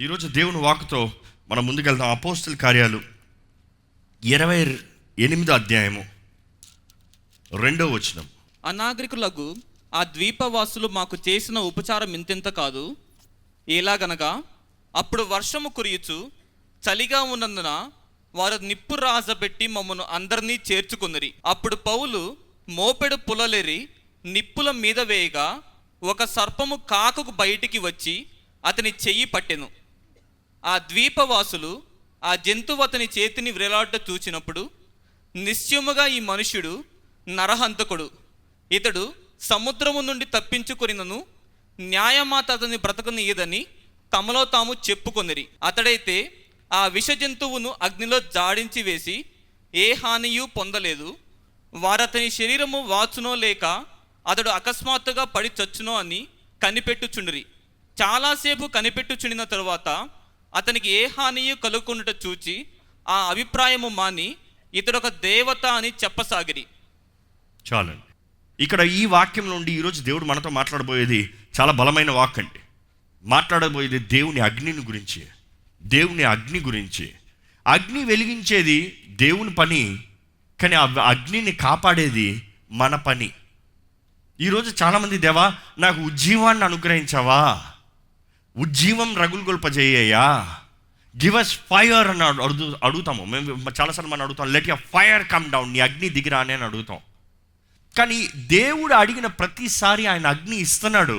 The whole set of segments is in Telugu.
ఈరోజు దేవుని వాక్కుతో మనం ముందుకెళ్తాం. అపోస్తల కార్యాలు 28వ అధ్యాయము 2వ వచనం. అనాగరికులకు ఆ ద్వీపవాసులు మాకు చేసిన ఉపచారం ఇంతెంత కాదు. ఎలాగనగా అప్పుడు వర్షము కురియుచు చలిగా ఉన్నందున వారు నిప్పు రాజబెట్టి మమ్మను అందరినీ చేర్చుకొనిరి. అప్పుడు పౌలు మోపెడు పుల్లలేరి నిప్పుల మీద వేయగా ఒక సర్పము కాకుకు బయటికి వచ్చి అతని చెయ్యి పట్టెను. ఆ ద్వీపవాసులు ఆ జంతువు అతని చేతిని వ్రేలాట చూచినప్పుడు, నిశ్చయముగా ఈ మనుష్యుడు నరహంతకుడు, ఇతడు సముద్రము నుండి తప్పించుకొనినను న్యాయమాత అతని బ్రతకనీయదని తమలో తాము చెప్పుకొనిరి. అతడైతే ఆ విష జంతువును అగ్నిలో జాడించి వేసి ఏ హానియూ పొందలేదు. వారతని శరీరము వాచునో లేక అతడు అకస్మాత్తుగా పడి చచ్చునో అని కనిపెట్టుచుండిరి. చాలాసేపు కనిపెట్టుచుండిన తరువాత అతనికి ఏ హానియు కలుగుకుండుట చూచి ఆ అభిప్రాయము మాని ఇతడొక దేవత అని చెప్పసాగిరి. చాలండి. ఇక్కడ ఈ వాక్యం నుండి ఈరోజు దేవుడు మనతో మాట్లాడబోయేది చాలా బలమైన వాక్ అండి. మాట్లాడబోయేది దేవుని అగ్నిని గురించి, దేవుని అగ్ని గురించి. అగ్ని వెలిగించేది దేవుని పని, కానీ ఆ అగ్నిని కాపాడేది మన పని. ఈరోజు చాలామంది, దేవా నాకు ఉజ్జీవాన్ని అనుగ్రహించావా, ఉజ్జీవం రగులుగొల్పజేయ్యా, గివ్ అస్ ఫైర్ అని అడుగుతాము. మేము చాలాసార్లు మనం అడుగుతాం, let your fire come down, నీ అగ్ని దిగిరా అని అడుగుతాం. కానీ దేవుడు అడిగిన ప్రతిసారి ఆయన అగ్ని ఇస్తున్నాడు,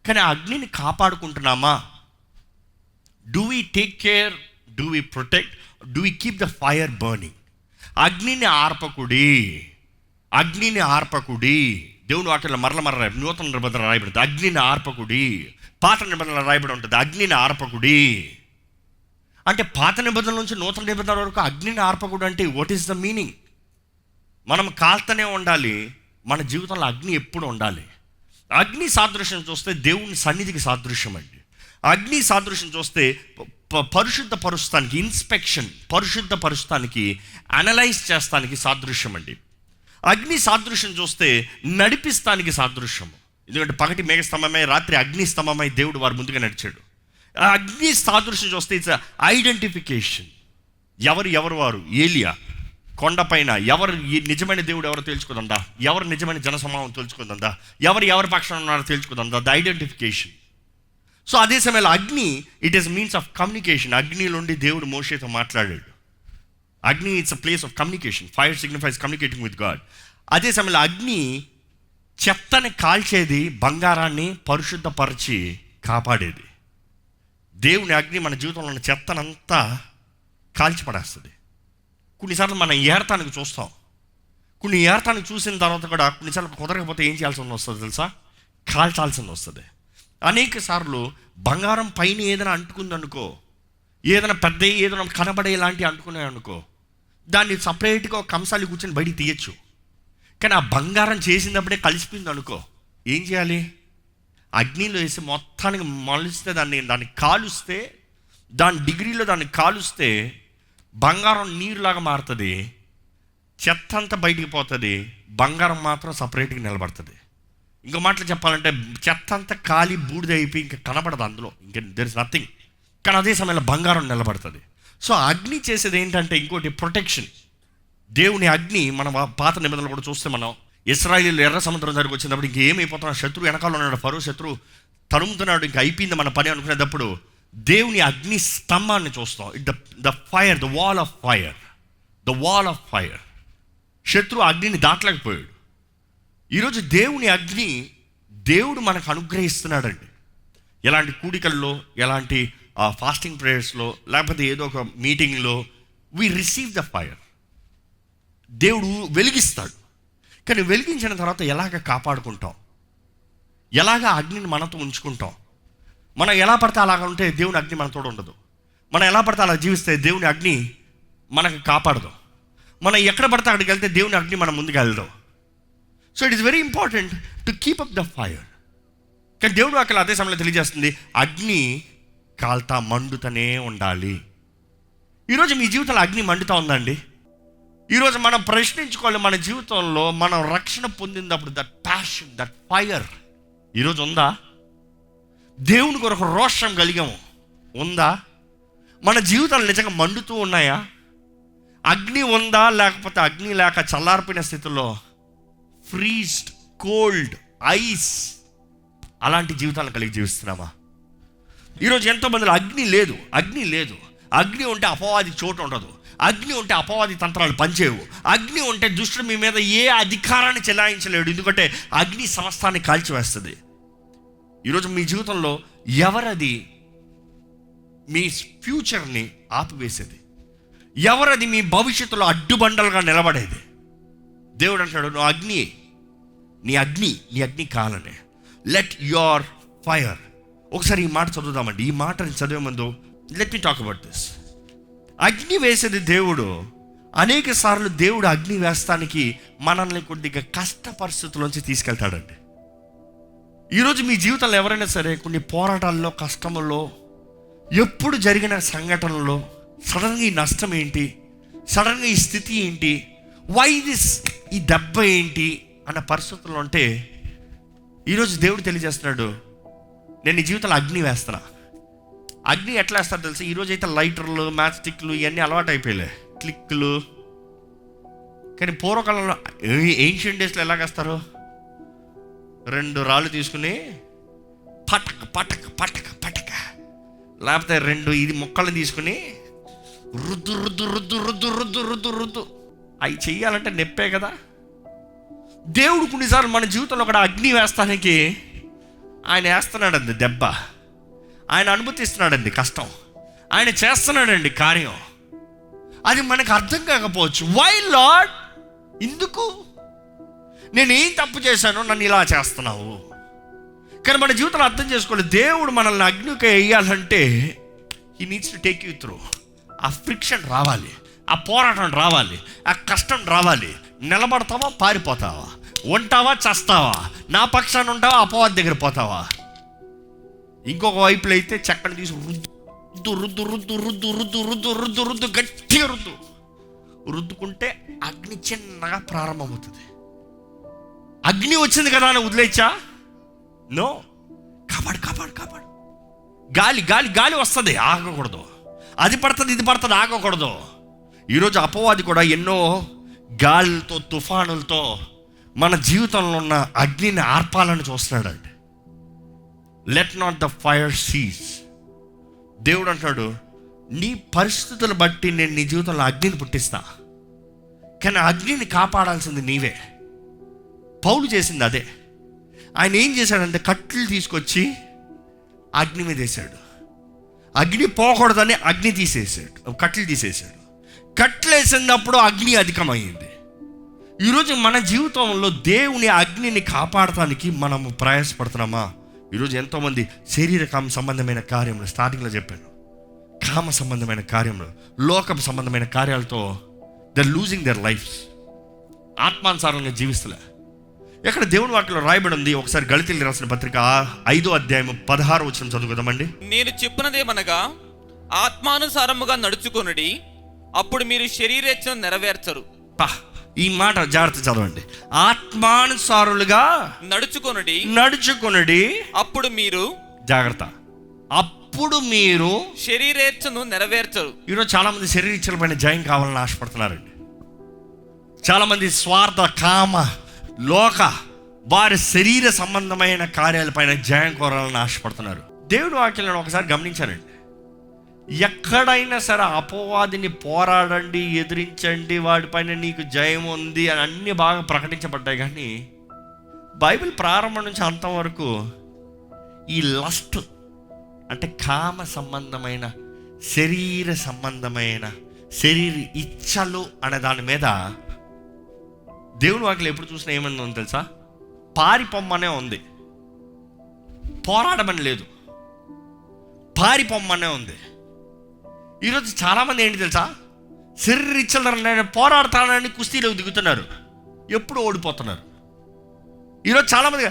కానీ ఆ అగ్నిని కాపాడుకుంటున్నామా? Do we take care, do we protect, do we keep the fire burning? అగ్నిని ఆర్పకుడి, అగ్నిని ఆర్పకుడి. దేవుని వాక్యంలో మరల నూతన నిబంధన రాయబడుతుంది, అగ్నిని ఆర్పకుడి. పాత నిబంధనలు రాయబడి ఉంటుంది, అగ్నిని ఆర్పకుడి. అంటే పాత నిబంధనల నుంచి నూతన నిబంధనల వరకు అగ్నిని ఆర్పకుడు అంటే వాట్ ఈస్ ద మీనింగ్? మనం కాల్తనే ఉండాలి, మన జీవితంలో అగ్ని ఎప్పుడు ఉండాలి. అగ్ని సాదృశ్యం చూస్తే దేవుని సన్నిధికి సాదృశ్యం అండి. అగ్ని సాదృశ్యం చూస్తే పరిశుద్ధ పరుస్తానికి, ఇన్స్పెక్షన్, పరిశుద్ధ పరుస్తానికి, అనలైజ్ చేస్తానికి సాదృశ్యం అండి. అగ్ని సాదృశ్యం చూస్తే నడిపిస్తానికి సాదృశ్యము. ఎందుకంటే పగటి మేఘస్తంభమై రాత్రి అగ్ని స్తంభమై దేవుడు వారు ముందుగా నడిచాడు. ఆ అగ్ని సాదృశ్యం చూస్తే ఇట్స్ ఐడెంటిఫికేషన్. ఎవరు వారు? ఏలియా కొండపైన ఎవరు నిజమైన దేవుడు ఎవరో తెలుసుకుందా, ఎవరు నిజమైన జనసమూహం తెలుసుకుందా, ఎవరి పక్షాన ఉన్నారో తెలుసుకుందా, ద ఐడెంటిఫికేషన్. సో అదే సమయంలో అగ్ని, it is means of communication. అగ్ని నుండి దేవుడు మోషేతో మాట్లాడాడు. అగ్ని it's a place of communication. Fire signifies communicating with God. అదే సమయంలో అగ్ని చెత్తని కాల్చేది, బంగారాన్ని పరిశుద్ధపరిచి కాపాడేది. దేవుని అగ్ని మన జీవితంలో ఉన్న చెత్తనంతా కాల్చిపడేస్తుంది. కొన్నిసార్లు మనం ఏరతానికి చూస్తాం, కొన్ని ఏరతానికి చూసిన తర్వాత కూడా కొన్నిసార్లు కుదరకపోతే ఏం చేయాల్సి వస్తుంది తెలుసా? కాల్చాల్సింది వస్తుంది. అనేక సార్లు బంగారం పైన ఏదైనా అంటుకుందనుకో, ఏదైనా పెద్ద ఏదైనా కనబడేలాంటివి అంటుకున్నాయి అనుకో, దాన్ని సపరేట్గా ఒక కంసాలి కూర్చొని బయటికి తీయచ్చు. కానీ ఆ బంగారం చేసినప్పుడే కలిసిపోయింది అనుకో, ఏం చేయాలి? అగ్నిలో వేసి మొత్తానికి మలిస్తే, దాన్ని కాలుస్తే, దాని డిగ్రీలో దాన్ని కాలుస్తే బంగారం నీరులాగా మారుతుంది, చెత్త అంతా బయటికి పోతుంది, బంగారం మాత్రం సపరేట్గా నిలబడుతుంది. ఇంకో మాటలు చెప్పాలంటే చెత్త అంతా కాలి బూడిద అయిపోయి ఇంకా కనబడదు, అందులో ఇంకా దెర్ ఇస్ నథింగ్. కానీ అదే సమయంలో బంగారం నిలబడుతుంది. సో అగ్ని చేసేది ఏంటంటే ఇంకోటి ప్రొటెక్షన్. దేవుని అగ్ని మన పాత నిబంధనలు కూడా చూస్తే, మనం ఇశ్రాయేలీయులు ఎర్ర సముద్రం దగ్గరికి వచ్చినప్పుడు ఇంకేమైపోతున్నా, శత్రువు వెనకాల ఉన్నాడు, ఫరో శత్రువు తరుముతున్నాడు, ఇంకా అయిపోయింది మన పని అనుకునేటప్పుడు దేవుని అగ్ని స్తంభాన్ని చూస్తాం. The fire, the wall of fire, the wall of fire. శత్రువు అగ్నిని దాటలేకపోయాడు. ఈరోజు దేవుని అగ్ని దేవుడు మనకు అనుగ్రహిస్తున్నాడండి. ఎలాంటి కూడికల్లో, ఎలాంటి ఫాస్టింగ్ ప్రేయర్స్లో, లేకపోతే ఏదో ఒక మీటింగ్లో వి రిసీవ్ ద ఫైర్. దేవుడు వెలిగిస్తాడు. కానీ వెలిగించిన తర్వాత ఎలాగ కాపాడుకుంటాం, ఎలాగ అగ్నిని మనతో ఉంచుకుంటాం? మనం ఎలా పడితే అలాగ ఉంటే దేవుని అగ్ని మనతో ఉండదు. మనం ఎలా పడితే అలా జీవిస్తే దేవుని అగ్ని మనకు కాపాడదు. మనం ఎక్కడ పడితే అక్కడికి వెళ్తే దేవుని అగ్ని మనం ముందుకు వెళ్దాం. So it is very important to keep up the fire. కానీ దేవుడు అక్కడ అదే సమయంలో తెలియజేస్తుంది, అగ్ని కాల్తా మండుతూనే ఉండాలి. ఈరోజు మీ జీవితంలో అగ్ని మండుతూ ఉందండి? ఈరోజు మనం ప్రశ్నించుకోవాలి, మన జీవితంలో మనం రక్షణ పొందినప్పుడు దట్ ప్యాషన్, దట్ ఫైర్ ఈరోజు ఉందా? దేవుని కొరకు రోషం కలిగాము, ఉందా? మన జీవితాలు నిజంగా మండుతూ ఉన్నాయా? అగ్ని ఉందా, లేకపోతే అగ్ని లేక చల్లారిపోయిన స్థితిలో ఫ్రీజ్డ్, కోల్డ్, ఐస్ అలాంటి జీవితాలను కలిగి జీవిస్తున్నామా? ఈరోజు ఎంతోమందిలో అగ్ని లేదు. అగ్ని ఉంటే అపవాది చోటు ఉండదు. అగ్ని ఉంటే అపవాది తంత్రాలు పనిచేయవు. అగ్ని ఉంటే దుష్టుడు మీ మీద ఏ అధికారాన్ని చెలాయించలేడు. ఎందుకంటే అగ్ని సమస్తాన్ని కాల్చివేస్తుంది. ఈరోజు మీ జీవితంలో ఎవరది మీ ఫ్యూచర్ని ఆపివేసేది? ఎవరది మీ భవిష్యత్తులో అడ్డుబండలుగా నిలబడేది? దేవుడు అంటాడు, నువ్వు అగ్ని, నీ అగ్ని కాలనే. Let your fire. ఒకసారి ఈ మాట చదువుదామండి. ఈ మాటని చదివే ముందు let me talk about this. అగ్ని వేసేది దేవుడు. అనేక సార్లు దేవుడు అగ్ని వేస్తానికి మనల్ని కొద్దిగా కష్ట పరిస్థితుల్లోంచి తీసుకెళ్తాడండి. ఈరోజు మీ జీవితంలో ఎవరైనా సరే కొన్ని పోరాటాల్లో, కష్టముల్లో, ఎప్పుడు జరిగిన సంఘటనలో సడన్గా ఈ నష్టం ఏంటి, సడన్గా ఈ స్థితి ఏంటి, వై దిస్, ఈ దెబ్బ ఏంటి అన్న పరిస్థితుల్లో ఉంటే ఈరోజు దేవుడు తెలియజేస్తున్నాడు, నేను ఈ జీవితంలో అగ్ని వేస్తున్నా. అగ్ని ఎట్లా వేస్తారో తెలుసు? ఈరోజు అయితే లైటర్లు, మ్యాచ్ స్టిక్లు ఇవన్నీ అలవాటు అయిపోయాయి, క్లిక్లు. కానీ పూర్వకాలంలో ఏన్షియంట్ డేస్లో ఎలాగేస్తారు? 2 రాళ్ళు తీసుకుని పటక పటక పటక పటక, లేకపోతే 2 ఇది మొక్కలను తీసుకుని రుద్దు రుద్దు రుద్దు రుద్దు రుద్దు రుద్దు రుద్దు. అవి చెయ్యాలంటే నొప్పే కదా. దేవుడు కొన్నిసార్లు మన జీవితంలో కూడా అగ్ని వేస్తానికి ఆయన వేస్తున్నాడండి దెబ్బ. ఆయన అనుమతిస్తున్నాడండి కష్టం. ఆయన చేస్తున్నాడండి కార్యం. అది మనకు అర్థం కాకపోవచ్చు. వై లార్డ్, ఎందుకు? నేనేం తప్పు చేశానో నన్ను ఇలా చేస్తున్నావు? కానీ మన జీవితంలో అర్థం చేసుకోవాలి, దేవుడు మనల్ని అగ్నికి వేయాలంటే he needs to take you through. ఆ ఫ్రిక్షన్ రావాలి, ఆ పోరాటం రావాలి, ఆ కష్టం రావాలి. నిలబడతావా, పారిపోతావా, ఉంటావా, చస్తావా, నా పక్షాన్ని ఉంటావా, అపవాది దగ్గర పోతావా? ఇంకొక వైపులో అయితే చక్కని తీసి రుద్దు రుద్దు రుద్దు రుద్దు రుద్దు రుద్దు రుద్దు రుద్దు గట్టిగా రుద్దుకుంటే అగ్ని చిన్నగా ప్రారంభమవుతుంది. అగ్ని వచ్చింది కదా అని వదిలేచ్చా? నో. కాపాడు కాపాడు కాపాడు. గాలి గాలి గాలి వస్తుంది, ఆగకూడదు. అది పడుతుంది, ఇది పడుతుంది, ఆగకూడదు. ఈరోజు అపవాది కూడా ఎన్నో గాలితో, తుఫానులతో మన జీవితంలో ఉన్న అగ్నిని ఆర్పాలని చూస్తున్నాడండి. Let not the fire cease. దేవుడు అంటాడు, నీ పరిస్థితులు బట్టి నేను నీ జీవితంలో అగ్నిని పుట్టిస్తా, కానీ అగ్నిని కాపాడాల్సింది నీవే. పౌలు చేసింది అదే. ఆయన ఏం చేశాడంటే కట్లు తీసుకొచ్చి అగ్ని మీద వేసాడు. అగ్ని పోకూడదని అగ్ని తీసేసాడు, కట్లు తీసేసాడు. కట్లు వేసినప్పుడు అగ్ని అధికమైంది. ఈరోజు మన జీవితంలో దేవుని అగ్నిని కాపాడటానికి మనము ప్రయాసపడుతున్నామా? ఈరోజు ఎంతోమంది శరీరకామ సంబంధమైన కార్యములు, స్టార్టింగ్లో చెప్పాను, కామ సంబంధమైన కార్యములు, లోక సంబంధమైన కార్యాలతో దే లూజింగ్ దర్ లైఫ్స్. ఆత్మానుసారంగా జీవిస్తలే. ఎక్కడ దేవుని వాక్యంలో రాయబడి ఉంది? ఒకసారి గళితీయులకు రాసిన పత్రిక 5వ అధ్యాయం 16వ వచనం చదువుకుందామండి. నేను చెప్పినదేమనగా, ఆత్మానుసారముగా నడుచుకొనుడి, అప్పుడు మీరు శరీరేచ్ఛను నెరవేర్చరు. ఈ మాట జాగ్రత్త చదవండి. ఆత్మానుసారులుగా నడుచుకొనుడి, అప్పుడు మీరు, జాగ్రత్త, అప్పుడు మీరు శరీరేచ్ఛను నెరవేర్చరు. ఈరోజు చాలా మంది శరీరేచ్ఛల పైన జయం కావాలని ఆశపడుతున్నారండి. చాలా మంది స్వార్థ, కామ, లోక, వారి శరీర సంబంధమైన కార్యాలపైన జయం కోరాలని ఆశపడుతున్నారు. దేవుడు వాక్యాలను ఒకసారి గమనించారండి. ఎక్కడైనా సరే అపవాదిని పోరాడండి, ఎదిరించండి, వాడిపైన నీకు జయం ఉంది అని అన్నీ బాగా ప్రకటించబడ్డాయి. కానీ బైబిల్ ప్రారంభం నుంచి అంతం వరకు ఈ లస్ట్ అంటే కామ సంబంధమైన, శరీర సంబంధమైన, శరీర ఇచ్చలు అనే దాని మీద దేవుని వాక్యం ఎప్పుడు చూసినా ఏమన్నా ఉంది తెలుసా? పారిపోమ్మనే ఉంది, పోరాడమని లేదు, పారిపోమ్మనే ఉంది. ఈరోజు చాలామంది ఏంటి తెలుసా? శరీర ఇచ్చలు నేను పోరాడతానని కుస్తీలో దిగుతున్నారు, ఎప్పుడు ఓడిపోతున్నారు. ఈరోజు చాలామంది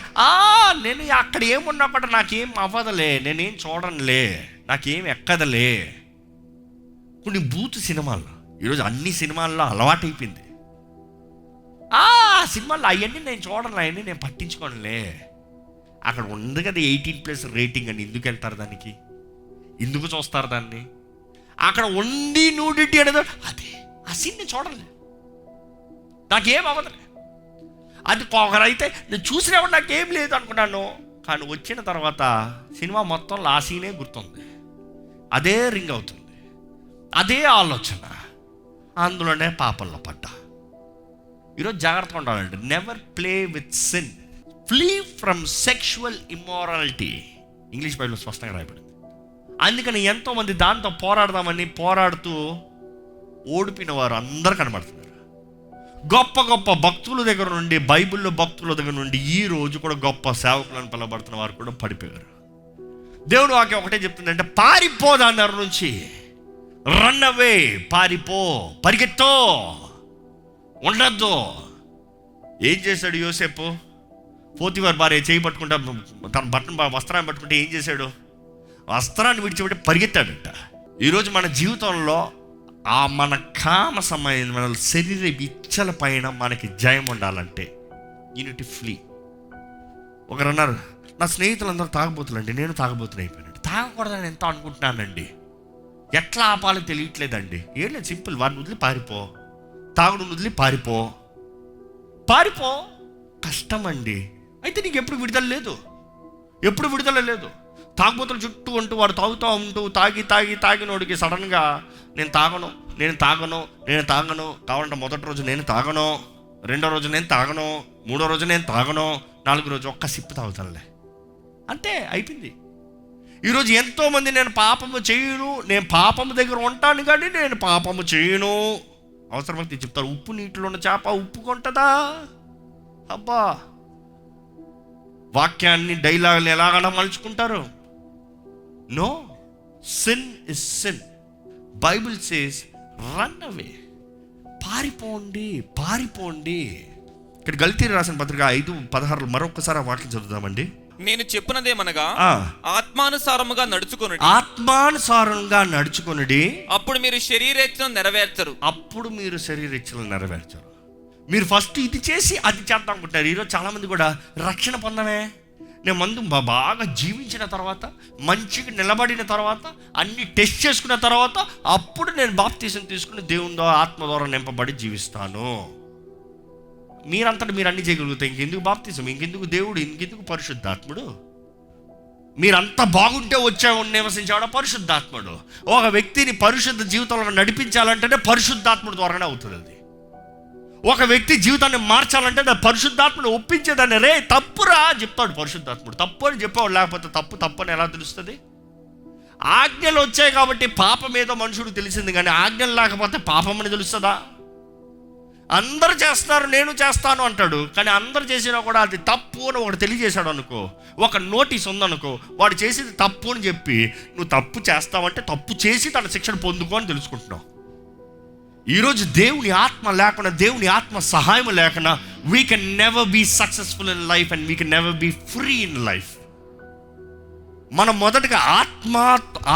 నేను అక్కడ ఏమున్నా కూడా నాకేం అవ్వదులే, నేనేం చూడనులే, నాకేం ఎక్కదలే. కొన్ని బూతు సినిమాలు ఈరోజు అన్ని సినిమాల్లో అలవాటైపోయింది. సినిమాల్లో అవన్నీ నేను చూడను, అవన్నీ నేను పట్టించుకోనులే. అక్కడ ఉంది కదా 18+ రేటింగ్ అని, ఎందుకు వెళ్తారు దానికి? ఎందుకు చూస్తారు దాన్ని? అక్కడ వండి నూడిటీ అనేది అది ఆ సీన్ని చూడలే, నాకేం అవ్వదులే. అది ఒకరైతే నేను చూసినప్పుడు నాకేం లేదు అనుకున్నాను, కానీ వచ్చిన తర్వాత సినిమా మొత్తంలో ఆ సీనే గుర్తుంది, అదే రింగ్ అవుతుంది, అదే ఆలోచన, అందులోనే పాపంలో పడ్డా. ఈరోజు జాగ్రత్తగా ఉండాలండి. Never play with sin, flea from sexual immorality. English బైబిల్లో స్పష్టంగా రాయబడింది. అందుకని ఎంతోమంది దాంతో పోరాడదామని పోరాడుతూ ఓడిపోయిన వారు అందరూ కనబడుతున్నారు. గొప్ప గొప్ప భక్తుల దగ్గర నుండి, బైబిల్లో భక్తుల దగ్గర నుండి ఈ రోజు కూడా గొప్ప సేవకులను పిలవబడుతున్న వారు కూడా పడిపోయారు. దేవుడు వాక్యం ఒకటే చెప్తుందంటే, పారిపో దాని దగ్గర నుంచి, రన్ అవే, పారిపో, పరిగెత్తో, ఉండద్దు. ఏం చేశాడు యోసేపు? పోతిఫర్ భార్య చేయి పట్టుకుంటా, తన వస్త్రాన్ని పట్టుకుంటే ఏం చేశాడు? వస్త్రాన్ని విడిచిపెట్టి పరిగెత్తాడంట. ఈరోజు మన జీవితంలో ఆ మన కామ సమయం, మన శరీర ఇచ్చల పైన మనకి జయం ఉండాలంటే యూనిట్ ఫ్లీ. ఒకరు అన్నారు, నా స్నేహితులందరూ తాగబోతులండి, నేను తాగబోతున్నా అయిపోయానండి. తాగకూడదని ఎంత అనుకుంటున్నానండి, ఎట్లా ఆపాలో తెలియట్లేదండి. ఏం లేదు, సింపుల్, వాడిని వదిలి పారిపో, తాగుడు వదిలి పారిపో. పారిపో కష్టం అండి. అయితే నీకు ఎప్పుడు విడుదల లేదు, ఎప్పుడు విడుదల లేదు. తాగుబోతులు చుట్టూ ఉంటూ వాడు తాగుతూ ఉంటూ తాగినోడికి సడన్గా నేను తాగను కావాలంటే మొదటి రోజు నేను తాగను, రెండో రోజు నేను తాగను, మూడో రోజు నేను తాగను, నాలుగో రోజు ఒక్క సిప్పు తాగుతానులే, అంతే అయిపోయింది. ఈరోజు ఎంతోమంది నేను పాపము చేయను, నేను పాపము దగ్గర ఉంటాను కానీ నేను పాపము చేయను. అవసరమైతే చెప్తారు, ఉప్పు నీటిలో ఉన్న చేప ఉప్పు కొంటదా? అబ్బా, వాక్యాన్ని డైలాగులు ఎలాగైనా మలుచుకుంటారు. No, sin is sin. Bible says run away, పారిపోండి. ఇక్కడ గల్తీ రాసిన పత్రిక 5:16 మరొకసారి ఆ వాక్యం చదువుదామండి. నేను చెప్పినదేమనగా, ఆత్మానుసారముగా నడుచుకొనుడి, అప్పుడు మీరు శరీరేచ్ఛను నెరవేర్చరు. మీరు ఫస్ట్ ఇది చేసి అది చేద్దాం అనుకుంటారు. ఈరోజు చాలామంది కూడా రక్షణ పొందమే, నేను ముందు బాగా జీవించిన తర్వాత, మంచిగా నిలబడిన తర్వాత, అన్ని టెస్ట్ చేసుకున్న తర్వాత అప్పుడు నేను బాప్తీసం తీసుకుని దేవుని ద్వారా ఆత్మ ద్వారా నింపబడి జీవిస్తాను. మీరంతటా మీరు అన్ని చేయగలుగుతాయి, ఇంకెందుకు బాప్తీసం, ఇంకెందుకు దేవుడు, ఇంకెందుకు పరిశుద్ధాత్ముడు? మీరంతా బాగుంటే నివసించేవాడు పరిశుద్ధాత్ముడు. ఒక వ్యక్తిని పరిశుద్ధ జీవితంలో నడిపించాలంటేనే పరిశుద్ధాత్ముడు ద్వారానే అవుతుంది. అది ఒక వ్యక్తి జీవితాన్ని మార్చాలంటే పరిశుద్ధాత్ముడు ఒప్పించేదాన్ని. రే తప్పురా చెప్తాడు పరిశుద్ధాత్ముడు, తప్పు అని చెప్పేవాడు. లేకపోతే తప్పు అని ఎలా తెలుస్తుంది? ఆజ్ఞలు వచ్చాయి కాబట్టి పాపం ఏదో మనుషుడు తెలిసింది, కానీ ఆజ్ఞలు లేకపోతే పాపం అని తెలుస్తుందా? అందరు చేస్తారు, నేను చేస్తాను అంటాడు, కానీ అందరు చేసినా కూడా అది తప్పు అని ఒకటి తెలియజేశాడు అనుకో, ఒక నోటీస్ ఉందనుకో, వాడు చేసేది తప్పు అని చెప్పి నువ్వు తప్పు చేస్తావంటే తప్పు చేసి తన శిక్షణ పొందుకో అని తెలుసుకుంటున్నావు. ఈరోజు దేవుని ఆత్మ లేకుండా, దేవుని ఆత్మ సహాయం లేకుండా we can never be successful in life and we can never be free in life. మనం మొదటగా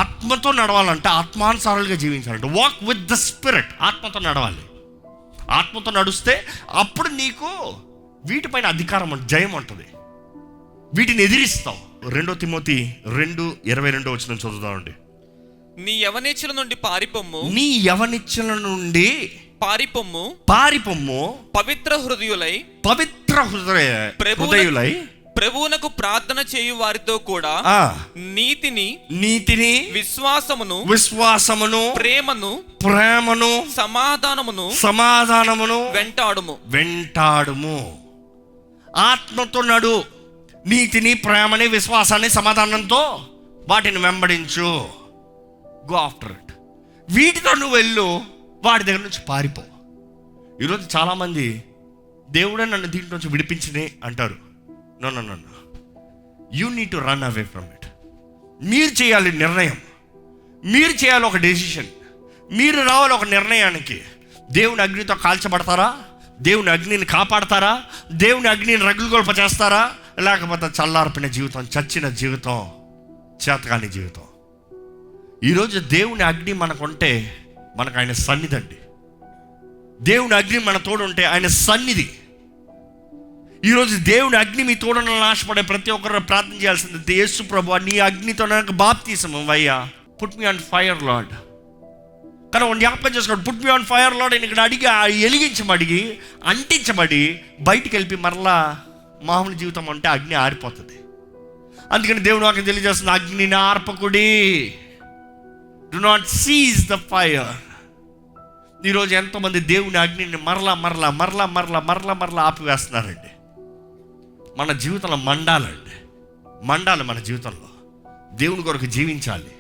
ఆత్మతో నడవాలంటే, ఆత్మానుసారాలుగా జీవించాలంటే, వాక్ విత్ ద స్పిరిట్, ఆత్మతో నడవాలి. ఆత్మతో నడుస్తే అప్పుడు నీకు వీటిపైన అధికారం, జయం ఉంటుంది, వీటిని ఎదిరిస్తావు. 2 తిమోతి 2:22 చదువుదామండి. నీ యవనిచ్చల నుండి పారిపొమ్ము, పవిత్ర హృదయులై ప్రభువునకు ప్రార్థన చేయు వారితో కూడా నీతిని విశ్వాసమును ప్రేమను సమాధానమును వెంటాడుము. ఆత్మతో నడు, నీతిని, ప్రేమని, విశ్వాసాన్ని, సమాధానంతో వాటిని వెంబడించు. Go after it. వీటితో నువ్వు వెళ్ళు, వాడి దగ్గర నుంచి పారిపో. ఈరోజు చాలామంది దేవుడే నన్ను దీంట్లో నుంచి విడిపించింది అంటారు. No, you need to run away from it. మీరు చేయాలి నిర్ణయం, మీరు చేయాలి ఒక డెసిషన్, మీరు రావాలి ఒక నిర్ణయానికి. దేవుని అగ్నితో కాల్చబడతారా? దేవుని అగ్నిని కాపాడతారా? దేవుని అగ్నిని రగులుగొల్ప చేస్తారా? లేకపోతే చల్లార్పిన జీవితం, చచ్చిన జీవితం, చేతకాని జీవితం. ఈరోజు దేవుని అగ్ని మనకుంటే మనకు ఆయన సన్నిధి అండి. దేవుని అగ్ని మన తోడు ఉంటే ఆయన సన్నిధి. ఈరోజు దేవుని అగ్ని మీ తోడని ఆశపడే ప్రతి ఒక్కరు ప్రార్థన చేయాల్సింది, యేసు ప్రభువా నీ అగ్నితో నాకు బాప్తీసం అయ్యా, put me on fire lord. కానీ జ్ఞాపకం చేసుకోండి, put me on fire lord అని ఇక్కడ అడిగి వెలిగించబడి అంటించబడి బయటికి వెళ్ళి మరలా మామూలు జీవితం అంటే అగ్ని ఆరిపోతుంది. అందుకని దేవుడు నాకు తెలియజేస్తుంది, అగ్నిని ఆర్పకుడి, do not cease the fire. ఈరోజు ఎంతోమంది దేవుని అగ్నిని మరలా ఆపివేస్తున్నారండి. మన జీవితంలో మండాలి మన జీవితంలో. దేవుని కొరకు జీవించాలి,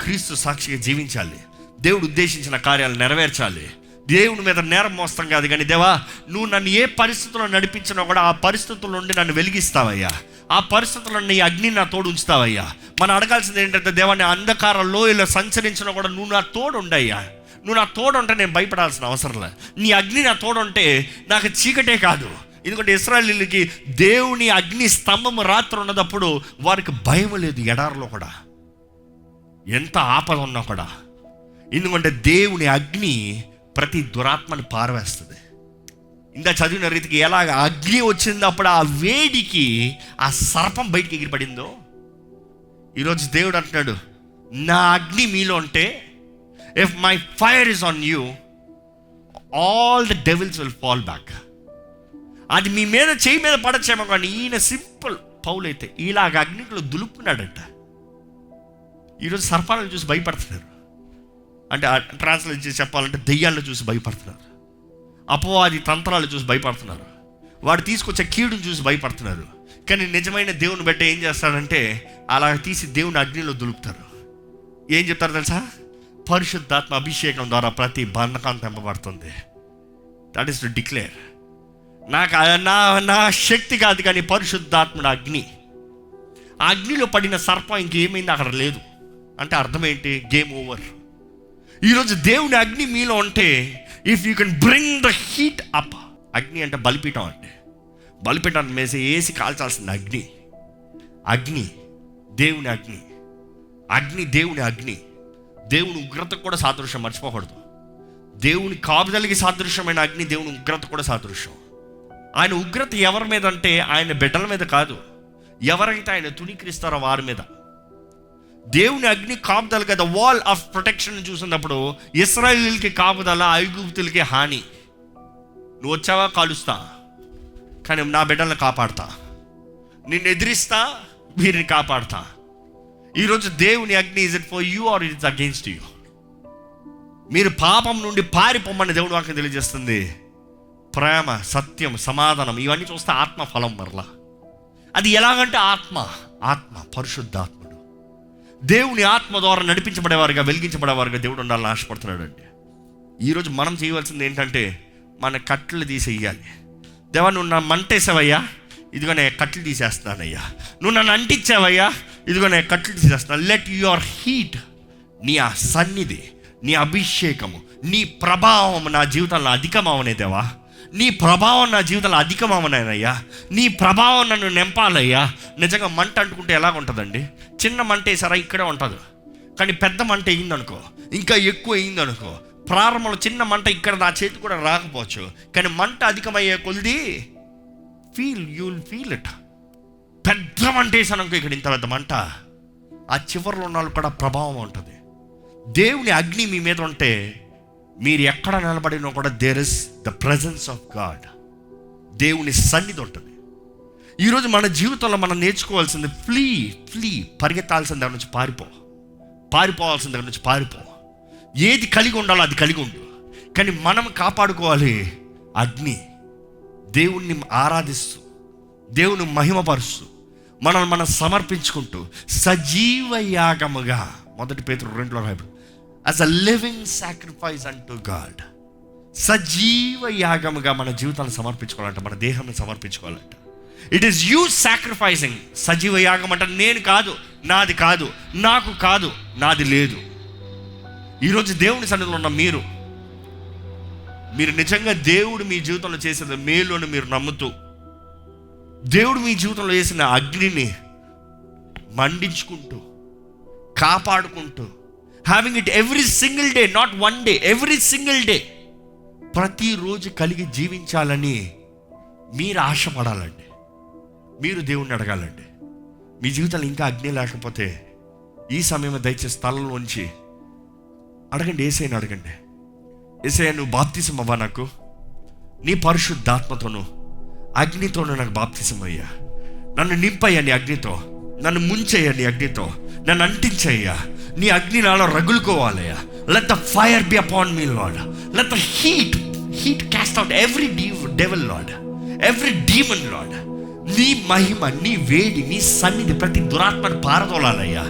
క్రీస్తు సాక్షిగా జీవించాలి, దేవుడు ఉద్దేశించిన కార్యాలు నెరవేర్చాలి. దేవుని మీద నేరం మోస్తాం కాదు, కానీ దేవా నువ్వు నన్ను ఏ పరిస్థితుల్లో నడిపించినా కూడా ఆ పరిస్థితుల నుండి నన్ను వెలిగిస్తావయ్యా, ఆ పరిస్థితుల్లో నీ అగ్ని నా తోడు ఉంచుతావయ్యా. మనం అడగాల్సింది ఏంటంటే, దేవాన్ని అంధకార లోయలో సంచరించినా కూడా నువ్వు నా తోడు ఉండయ్యా, నువ్వు నా తోడు ఉంటే నేను భయపడాల్సిన అవసరం లేదు. నీ అగ్ని నా తోడు ఉంటే నాకు చీకటే కాదు. ఎందుకంటే ఇశ్రాయేలీయులకి దేవుని అగ్ని స్తంభము రాత్రి ఉన్నదప్పుడు వారికి భయం లేదు, ఎడారిలో కూడా ఎంత ఆపద ఉన్నా కూడా. ఎందుకంటే దేవుని అగ్ని ప్రతి దురాత్మని పారవేస్తుంది. ఇందా చదివిన రీతికి ఎలాగ అగ్ని వచ్చినప్పుడు ఆ వేడికి ఆ సర్పం బయటికి ఎగిరిపడిందో, ఈరోజు దేవుడు అంటున్నాడు, నా అగ్ని మీలో ఉంటే, if my fire is on you, all the devils will fall back. అది మీ మీద చేయి మీద పడచ్చేమో, కానీ ఈయన సింపుల్ పౌలు అయితే ఇలాగ అగ్నిలో దులుపుకున్నాడంట. ఈరోజు సర్పాలను చూసి భయపడుతున్నారు, అంటే ట్రాన్స్లేట్ చేసి చెప్పాలంటే దెయ్యాలను చూసి భయపడుతున్నారు, అపవాది తంత్రాలు చూసి భయపడుతున్నారు, వాడు తీసుకొచ్చే కీడును చూసి భయపడుతున్నారు. కానీ నిజమైన దేవుని బట్టి ఏం చేస్తాడంటే అలా తీసి దేవుని అగ్నిలో దులుపుతారు. ఏం చెప్తారు తెలుసా? పరిశుద్ధాత్మ అభిషేకం ద్వారా ప్రతి బంధకం తెంపబడుతుంది. That is to declare. నాకు నా శక్తి కాదు, కానీ పరిశుద్ధాత్ముడు అగ్ని. ఆ అగ్నిలో పడిన సర్పం ఇంకేమైంది అక్కడ లేదు అంటే అర్థం ఏంటి? Game over. ఈరోజు దేవుని అగ్ని మీలో ఉంటే, if you can bring the heat up. అగ్ని అంటే బలిపీఠం అండి. బలిపీఠాన్ని వేసి కాల్చాల్సింది అగ్ని దేవుని అగ్ని. దేవుని అగ్ని దేవుని ఉగ్రతకు కూడా సాదృశ్యం, మర్చిపోకూడదు. దేవుని కాపుదలకి సాదృశ్యమైన అగ్ని దేవుని ఉగ్రత కూడా సాదృశ్యం. ఆయన ఉగ్రత ఎవరి మీద అంటే ఆయన బిడ్డల మీద కాదు, ఎవరైతే ఆయన తుణీకరిస్తారో వారి మీద. దేవుని అగ్ని కాపుదల కదా, వాల్ ఆఫ్ ప్రొటెక్షన్ చూసినప్పుడు ఇశ్రాయేలీయులకి కాపుదల, ఐగుప్తులకి హాని. నువ్వు వచ్చావా కాలుస్తా, కానీ నా బిడ్డలను కాపాడుతా, నిన్ను ఎదిరిస్తా, వీరిని కాపాడుతా. ఈరోజు దేవుని అగ్ని, is it for you or it is against you? మీరు పాపం నుండి పారిపోమని దేవుడు వాక్యం తెలియజేస్తుంది. ప్రేమ, సత్యం, సమాధానం, ఇవన్నీ చూస్తే ఆత్మ ఫలం. మరలా అది ఎలాగంటే ఆత్మ పరిశుద్ధాత్ముడు దేవుని ఆత్మ ద్వారా నడిపించబడేవారుగా, వెలిగించబడేవారుగా దేవుడు ఉండాలని ఆశపడుతున్నాడు అండి. ఈరోజు మనం చేయవలసింది ఏంటంటే మన కట్టెలు తీసేయాలి. దేవా నువ్వు నా మంటేసావయ్యా, ఇదిగోనే కట్టెలు తీసేస్తున్నానయ్యా. నువ్వు నన్ను అంటించావయ్యా, ఇదిగోనే కట్టెలు తీసేస్తున్నాను. లెట్ యువర్ హీట్, నీ ఆ సన్నిధి, నీ అభిషేకము, నీ ప్రభావం నా జీవితంలో అధికమవనే దేవా. నీ ప్రభావం నా జీవితంలో అధికమవనయ్యా. నీ ప్రభావం నన్ను నింపాలయ్యా. నిజంగా మంట అంటుకుంటే ఎలాగ ఉంటుందండి? చిన్న మంట వేసారా ఇక్కడే ఉంటుంది, కానీ పెద్ద మంట అయిందనుకో, ఇంకా ఎక్కువ అయిందనుకో, ప్రారంభంలో చిన్న మంట ఇక్కడ నా చేతి కూడా రాకపోవచ్చు, కానీ మంట అధికమయ్యే కొలిది యూ విల్ ఫీల్ ఇట్. పెద్ద మంట వేసాను ఇక్కడ, ఇంత పెద్ద మంట, ఆ చివరిలో ఉన్న వాళ్ళు కూడా ప్రభావం ఉంటుంది. దేవుని అగ్ని మీ మీద ఉంటే మీరు ఎక్కడ నిలబడినా కూడా there is the presence of God, దేవుని సన్నిధి ఉంటుంది. ఈరోజు మన జీవితంలో మనం నేర్చుకోవాల్సింది ఫ్లీ, పరిగెత్తాల్సిన దగ్గర నుంచి పారిపోవాల్సిన దగ్గర నుంచి పారిపో. ఏది కలిగి ఉండాలో అది కలిగి ఉండు, కానీ మనం కాపాడుకోవాలి అగ్ని. దేవుణ్ణి ఆరాధిస్తూ, దేవుని మహిమపరుస్తూ, మనం సమర్పించుకుంటూ సజీవ యాగముగా, 1 పేతురు 2లో రాయబడింది, as a living sacrifice unto God. సజీవ యాగముగా మన జీవితాన్ని సమర్పించుకోవాలంట, మన దేహాన్ని సమర్పించుకోవాలంట. It is you sacrificing. సజీవ యాగం అంటే నేను కాదు, నాది కాదు, నాకు కాదు, నాది లేదు. ఈరోజు దేవుని సన్నిధిలో ఉన్న మీరు నిజంగా దేవుడు మీ జీవితంలో చేసిన మేలుని మీరు నమ్ముతూ, దేవుడు మీ జీవితంలో చేసిన అగ్నిని మండించుకుంటూ, కాపాడుకుంటూ, having it every single day, not one day, every single day, ప్రతిరోజు కలిగి జీవించాలని మీరు ఆశపడాలండి. మీరు దేవుణ్ణి అడగాలండి. మీ జీవితంలో ఇంకా అగ్ని లేకపోతే ఈ సమయంలో దయచేసి స్థలంలో ఉంచి అడగండి, యేసయ్యని అడగండి. యేసయ్య, నువ్వు బాప్తిసం అవ్వా, నాకు నీ పరిశుద్ధాత్మతోను అగ్నితోను నాకు బాప్తిసం అయ్యా. నన్ను నింపయ్యా నీ అగ్నితో, నన్ను ముంచయ్యా నీ అగ్నితో, నన్ను అంటించయ్యా. నీ అగ్ని నాలో రగులుకోవాలయ్యా. Let the fire be upon me Lord. Let the heat cast out every devil Lord, every demon Lord. నీ మహిమ, నీ వేడి, నీ సన్నిధి ప్రతి దురాత్మను పారదోలాలయ్యా.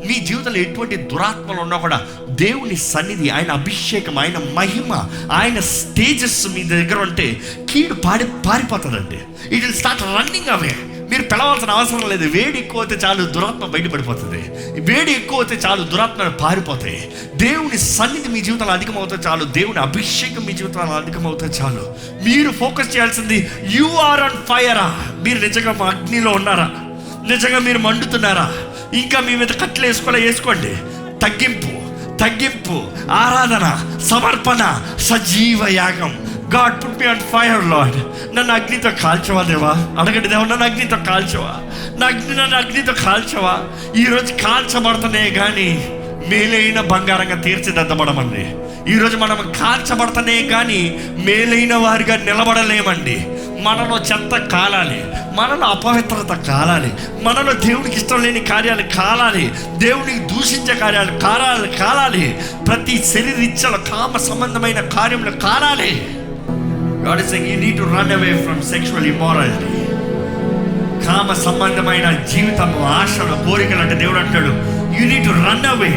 మీ జీవితంలో ఎటువంటి దురాత్మలు ఉన్నా కూడా దేవుని సన్నిధి, ఆయన అభిషేకం, ఆయన మహిమ, ఆయన స్టేజెస్ మీ దగ్గర ఉంటే కీడు పారిపోతుందండి. It will start running away. మీరు పిలవాల్సిన అవసరం లేదు. వేడి ఎక్కువ అయితే చాలు దురాత్మ బయటపడిపోతుంది. వేడి ఎక్కువ అయితే చాలు దురాత్మలు పారిపోతాయి. దేవుని సన్నిధి మీ జీవితంలో అధికమవుతే చాలు, దేవుని అభిషేకం మీ జీవితంలో అధికమవుతే చాలు. మీరు ఫోకస్ చేయాల్సింది, యు ఆర్ ఆన్ ఫైరా. మీరు నిజంగా మా అగ్నిలో ఉన్నారా? నిజంగా మీరు మండుతున్నారా? ఇంకా మీ మీద కట్టెలు వేసుకోండి. తగ్గింపు, ఆరాధన, సమర్పణ, సజీవ యాగం. God put me on fire lord. నన్ను అగ్నితో కాల్చవా దేవా? అడగండి, దేవా నన్ను అగ్నితో కాల్చవా, నన్ను అగ్నితో కాల్చవా. ఈరోజు కాల్చబడుతున్నాయి కానీ మేలైన బంగారంగా తీర్చిదిద్దబడమండి. ఈరోజు మనం కాల్చబడుతనే కానీ మేలైన వారిగా నిలబడలేమండి. మనలో చెత్త కాలాలి, మనలో అపవిత్రత కాలాలి, మనలో దేవునికి ఇష్టం లేని కార్యాలు కాలాలి, దేవునికి దూషించే కార్యాలు కాలాలి, ప్రతి శరీరిచ్చల కామ సంబంధమైన కార్యములు కాలాలి. God is saying you need to run away from sexual immorality. కామ సంబంధమైన జీవితము, ఆశలు, కోరికలు అంటే దేవుడు అంటాడు you need to run away.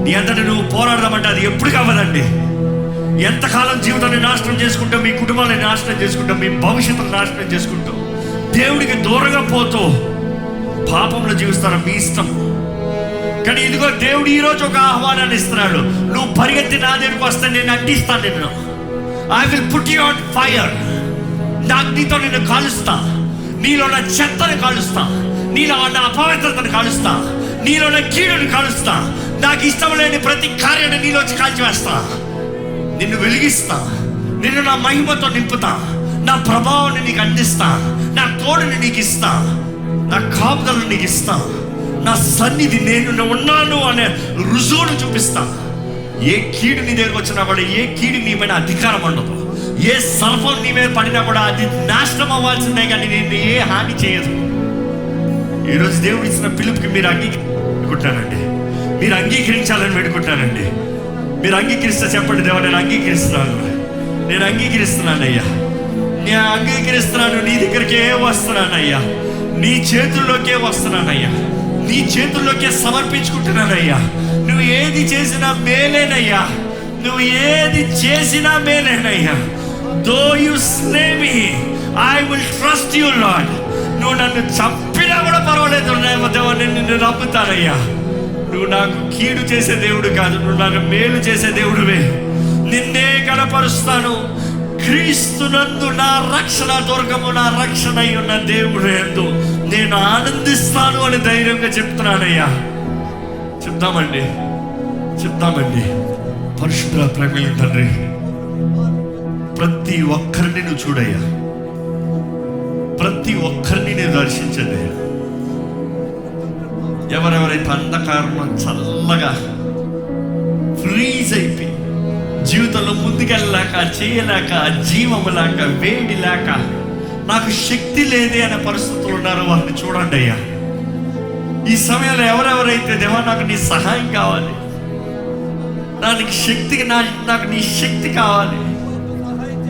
నీ అంతటా నువ్వు పోరాడదామంటే అది ఎప్పుడు కావదండి. ఎంతకాలం జీవితాన్ని నాశనం చేసుకుంటావు, మీ కుటుంబాన్ని నాశనం చేసుకుంటావు, మీ భవిష్యత్తును నాశనం చేసుకుంటావు, దేవుడికి దూరంగా పోతూ పాపంలో జీవిస్తారా మీ ఇష్టం. కానీ ఇదిగో దేవుడు ఈరోజు ఒక ఆహ్వానాన్ని ఇస్తున్నాడు. నువ్వు పరిగెత్తి నా దగ్గరికి వస్తే నేను అంటిస్తాను నిన్ను. I will put you on fire. నా అగ్నితో నిన్ను కాలుస్తా. నీలో ఉన్న చెత్తని కాలుస్తా, నీలో ఉన్న అపవిత్రతను కాలుస్తా, నీలో ఉన్న కీడుని కాలుస్తా. నాకు ఇష్టం లేని ప్రతి కార్యాన్ని నీలోంచి కాల్చివేస్తా. నిన్ను వెలిగిస్తా, నిన్ను నా మహిమతో నింపుతా, నా ప్రభావాన్ని నీకు అందిస్తా, నా తోడుని నీకు ఇస్తా, నా కాపుదలను నీకు ఇస్తా, నా సన్నిధి నేను ఉన్నాను అనే రుజువును చూపిస్తా. ఏ కీడు నీ దగ్గరకు వచ్చినా కూడా, ఏ కీడు నీ మీద అధికారం ఉండదు. ఏ సర్పం నీ మీద పడినా కూడా అది నాశనం అవ్వాల్సిందే కానీ నేను ఏ హాని చేయదు. ఈరోజు దేవుడు ఇచ్చిన పిలుపుకి మీరు అంగీకరించుకుంటానండి, మీరు అంగీకరించాలని పెట్టుకుంటానండి. మీరు అంగీకరిస్తే చెప్పండి, దేవా నేను అంగీకరిస్తున్నానయ్యా, నేను అంగీకరిస్తున్నాను, నీ దగ్గరికే వస్తున్నానయ్యా, నీ చేతుల్లోకే వస్తున్నానయ్యా, నీ చేతుల్లోకే సమర్పించుకుంటున్నానయ్యా. నువ్వు ఏది చేసినా మేలేనయ్యా, నువ్వు ఏది చేసినా మేలేనయ్యా. Though you slay me I will trust you Lord. నువ్వు నన్ను చంపినా కూడా పర్వాలేదు దేవా, నేను నిన్ను నమ్ముతానయ్యా. నువ్వు నాకు కీడు చేసే దేవుడు కాదు, నువ్వు నాకు మేలు చేసే దేవుడివే. నిన్నే కనపరుస్తాను. క్రీస్తునందు నా రక్షణ దుర్గము, నా రక్షణ ఉన్న దేవుడు యందు నేను ఆనందిస్తాను అని ధైర్యంగా చెప్తున్నానయ్యా. చెప్తామండి. పరిశుద్ధ ప్రేమల తండ్రి, ప్రతి ఒక్కరిని నువ్వు చూడయ్యా, ప్రతి ఒక్కరిని నేను దర్శించండి. ఎవరెవరైతే అంధకారంలో చల్లగా ఫ్రీజ్ అయిపోయి జీవితంలో ముందుకెళ్ళలేక, చేయలేక, జీవము లేక, వేడి లేక, నాకు శక్తి లేదే అనే పరిస్థితులు ఉన్నారో వారిని చూడండి అయ్యా. ఈ సమయంలో ఎవరెవరైతే దేవా నాకు నీ సహాయం కావాలి, నాకు నీ శక్తి కావాలి,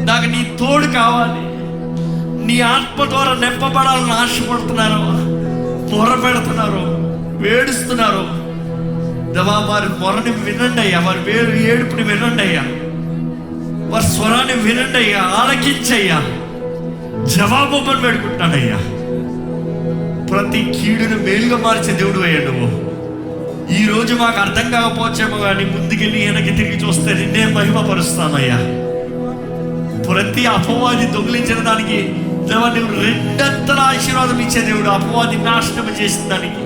నాకు నీ తోడు కావాలి, నీ ఆత్మ ద్వారా నింపబడాలని ఆశపడుతున్నారు, మొరపెడుతున్నారు, వేడుస్తున్నారు దేవా, వారి మొరని వినండి అయ్యా, వారి ఏడుపుని వినండి అయ్యా, వారి స్వరాన్ని వినండి అయ్యా, ఆలకించయ్యా, జవాబు పెట్టుకుంటానయ్యా. ప్రతి కీడును మేలుగా మార్చే దేవుడు అయ్యా నువ్వు. ఈరోజు మాకు అర్థం కాకపోవచ్చేమో కానీ ముందుకెళ్ళి వెనక్కి తిరిగి చూస్తే నిన్నే మహిమపరుస్తానయ్యా. ప్రతి అపవాది దొంగిలించిన దానికి దేవా నువ్వు రెండంతల ఆశీర్వాదం ఇచ్చే దేవుడు. అపవాది నాశనం చేసిన దానికి,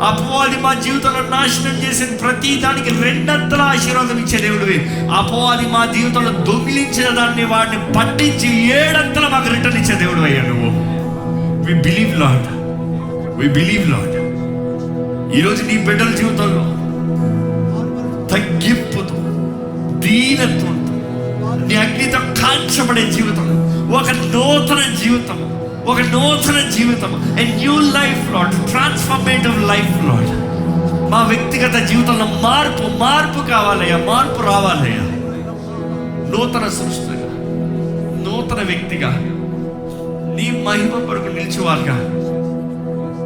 అపవాది మా జీవితంలో నాశనం చేసిన ప్రతి దానికి రెండంతల ఆశీర్వాదం ఇచ్చే దేవుడివి. అపవాది మా జీవితంలో దొంగిలించిన దాన్ని వాడిని పట్టించి ఏడంతల మాకు రిటర్న్ ఇచ్చే దేవుడు అయ్యా నువ్వు. We believe Lord. ఈరోజు నీ బిడ్డల జీవితంలో తగ్గింపుతో, దీనత్వంతో, నీ అగ్నితో కాల్చబడే జీవితం, ఒక నూతన జీవితం, ఒక నూతన జీవితం, a new life lord, transformative life lord. మా వ్యక్తిగత జీవితంలో మార్పు కావాలయ్యా, మార్పు రావాలయ్యా. నూతన సృష్టిగా, నూతన వ్యక్తిగా, నీ మహిమ కొరకు నిలిచేవారుగా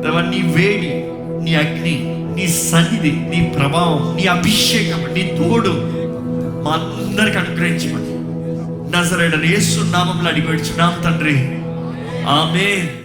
దేవా, నీ వేడి, నీ అగ్ని, నీ సన్నిధి, నీ ప్రభావం, నీ అభిషేకం, నీ తోడు మా అందరికి అనుగ్రహించమని నజరేయుడైన యేసు నామములో అడిగి వేడుచున్నాం తండ్రి. ఆమేన్.